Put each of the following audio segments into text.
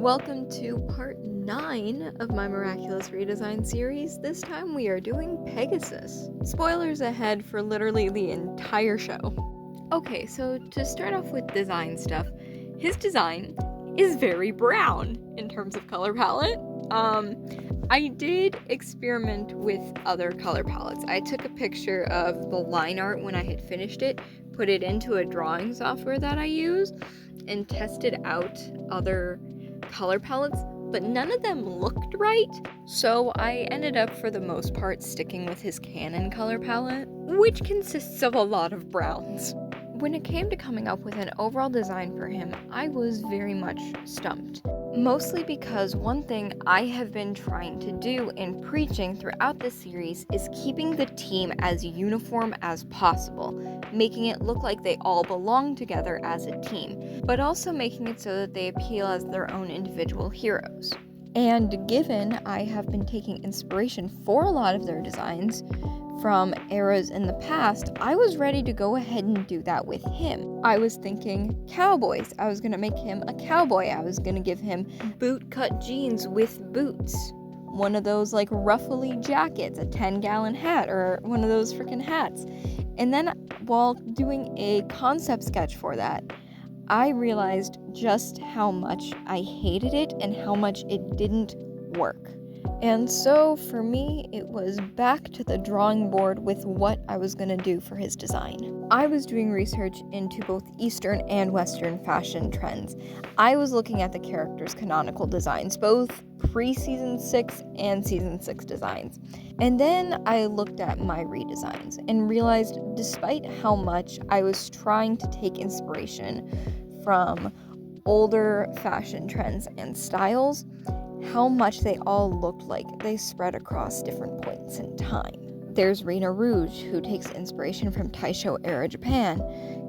Welcome to part 9 of my Miraculous redesign series. This time we are doing Pegasus. Spoilers ahead for literally the entire show. Okay, so to start off with design stuff, his design is very brown in terms of color palette. I did experiment with other color palettes. I took a picture of the line art when I had finished it, put it into a drawing software that I use, and tested out other color palettes, but none of them looked right. So I ended up, for the most part, sticking with his Canon color palette, which consists of a lot of browns. When it came to coming up with an overall design for him, I was very much stumped. Mostly because one thing I have been trying to do and preaching throughout this series is keeping the team as uniform as possible, making it look like they all belong together as a team, but also making it so that they appeal as their own individual heroes. And given I have been taking inspiration for a lot of their designs from eras in the past, I was ready to go ahead and do that with him. I was thinking cowboys. I was going to make him a cowboy. I was going to give him boot-cut jeans with boots. One of those like ruffly jackets, a 10-gallon hat, or one of those freaking hats. And then while doing a concept sketch for that, I realized just how much I hated it and how much it didn't work. And so for me, it was back to the drawing board with what I was going to do for his design. I was doing research into both Eastern and Western fashion trends. I was looking at the characters' canonical designs, both pre-season 6 and season 6 designs. And then I looked at my redesigns and realized despite how much I was trying to take inspiration from older fashion trends and styles, how much they all looked like they spread across different points in time. There's Rena Rouge, who takes inspiration from Taisho era Japan,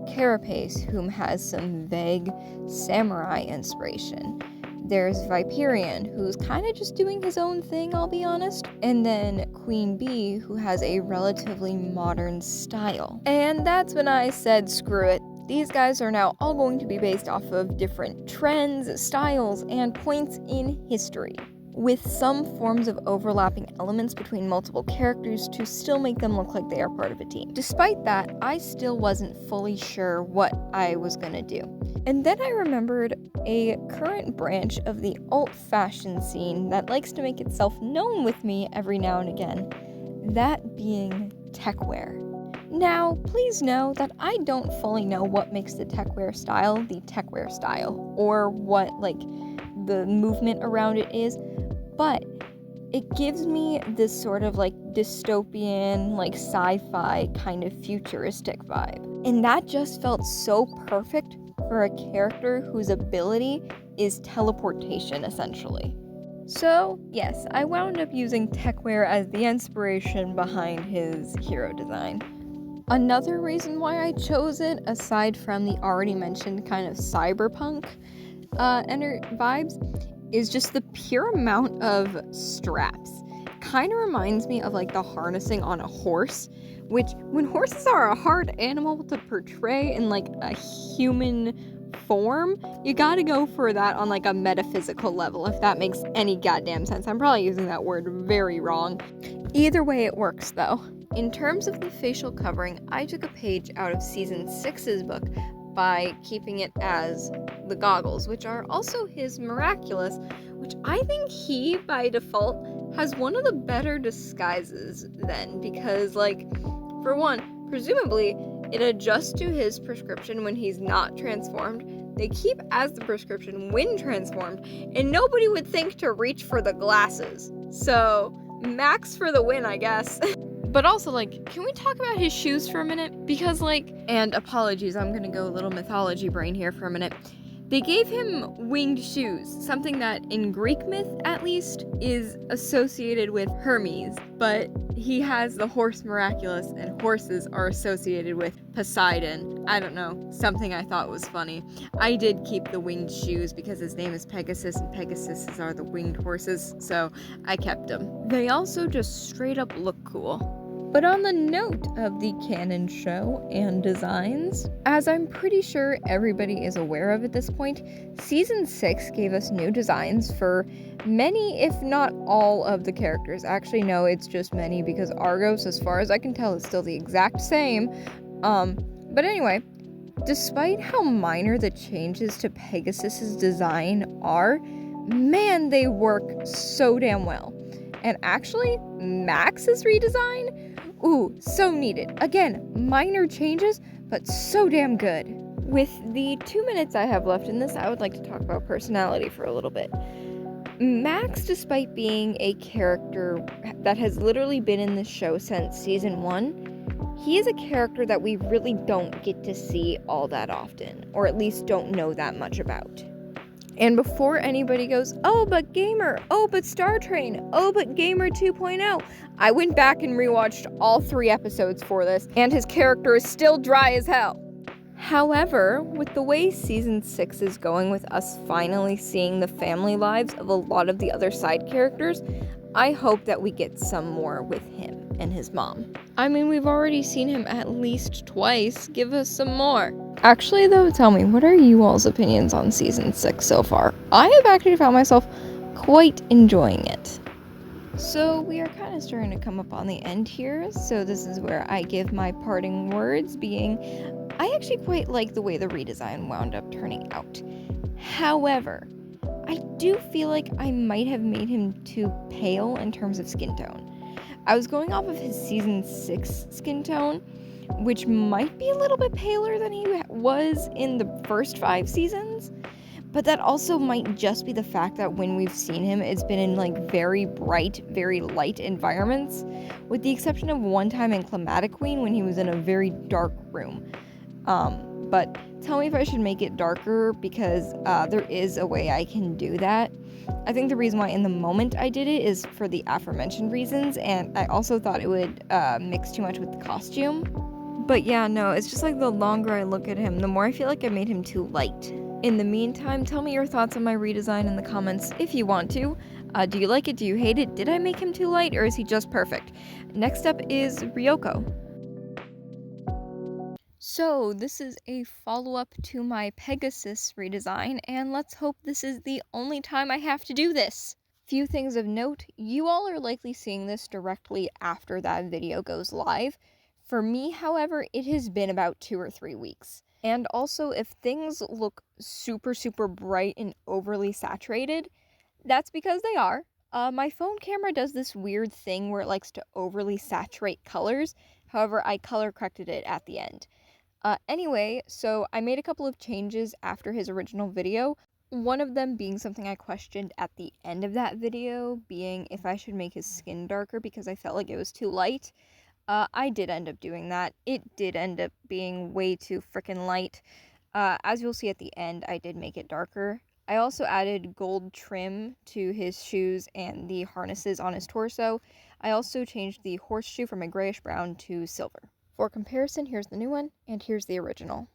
Carapace, whom has some vague samurai inspiration. There's Viperion, who's kind of just doing his own thing, I'll be honest. And then Queen Bee, who has a relatively modern style. And that's when I said, screw it. These guys are now all going to be based off of different trends, styles, and points in history, with some forms of overlapping elements between multiple characters to still make them look like they are part of a team. Despite that, I still wasn't fully sure what I was gonna do. And then I remembered a current branch of the alt fashion scene that likes to make itself known with me every now and again, that being techwear. Now, please know that I don't fully know what makes the techwear style, or what, the movement around it is, but it gives me this sort of, dystopian, sci-fi kind of futuristic vibe. And that just felt so perfect for a character whose ability is teleportation, essentially. So, yes, I wound up using techwear as the inspiration behind his hero design. Another reason why I chose it, aside from the already mentioned kind of cyberpunk vibes, is just the pure amount of straps. Kind of reminds me of the harnessing on a horse, which when horses are a hard animal to portray in a human form, you gotta go for that on a metaphysical level, if that makes any goddamn sense. I'm probably using that word very wrong. Either way it works though. In terms of the facial covering, I took a page out of season 6's book by keeping it as the goggles, which are also his Miraculous, which I think he, by default, has one of the better disguises then, because, for one, presumably, it adjusts to his prescription when he's not transformed, they keep as the prescription when transformed, and nobody would think to reach for the glasses. So, max for the win, I guess. But also, can we talk about his shoes for a minute? Because, and apologies, I'm gonna go a little mythology brain here for a minute. They gave him winged shoes, something that in Greek myth, at least, is associated with Hermes, but he has the horse Miraculous, and horses are associated with Poseidon. I don't know, something I thought was funny. I did keep the winged shoes because his name is Pegasus, and Pegasuses are the winged horses, so I kept them. They also just straight up look cool. But on the note of the canon show and designs, as I'm pretty sure everybody is aware of at this point, Season 6 gave us new designs for many, if not all, of the characters. Actually, no, it's just many because Argos, as far as I can tell, is still the exact same. But anyway, despite how minor the changes to Pegasus's design are, man, they work so damn well. And actually, Max's redesign? Ooh, so needed. Again, minor changes, but so damn good. With the 2 minutes I have left in this, I would like to talk about personality for a little bit. Max, despite being a character that has literally been in the show since season 1, he is a character that we really don't get to see all that often, or at least don't know that much about. And before anybody goes, oh, but Gamer, oh, but Star Train, oh, but Gamer 2.0, I went back and rewatched all 3 episodes for this, and his character is still dry as hell. However, with the way Season 6 is going, with us finally seeing the family lives of a lot of the other side characters, I hope that we get some more with him and his mom. I mean, we've already seen him at least twice. Give us some more. Actually, though, tell me, what are you all's opinions on Season 6 so far? I have actually found myself quite enjoying it. So we are kind of starting to come up on the end here, so this is where I give my parting words, being, I actually quite like the way the redesign wound up turning out. However, I do feel like I might have made him too pale in terms of skin tone. I was going off of his Season 6 skin tone, which might be a little bit paler than he was in the first 5 seasons, but that also might just be the fact that when we've seen him, it's been in like very bright, very light environments, with the exception of one time in Climatic Queen when he was in a very dark room. But tell me if I should make it darker, because there is a way I can do that. I think the reason why in the moment I did it is for the aforementioned reasons, and I also thought it would mix too much with the costume. But yeah, no, it's just like the longer I look at him, the more I feel like I made him too light. In the meantime, tell me your thoughts on my redesign in the comments if you want to. Do you like it? Do you hate it? Did I make him too light, or is he just perfect? Next up is Ryoko. So this is a follow-up to my Pegasus redesign, and let's hope this is the only time I have to do this. Few things of note, you all are likely seeing this directly after that video goes live. For me, however, it has been about 2 or 3 weeks. And also, if things look super, super bright and overly saturated, that's because they are. My phone camera does this weird thing where it likes to overly saturate colors. However, I color corrected it at the end. Anyway, so I made a couple of changes after his original video. One of them being something I questioned at the end of that video, being if I should make his skin darker because I felt like it was too light. I did end up doing that. It did end up being way too freaking light. As you'll see at the end, I did make it darker. I also added gold trim to his shoes and the harnesses on his torso. I also changed the horseshoe from a grayish brown to silver. For comparison, here's the new one, and here's the original.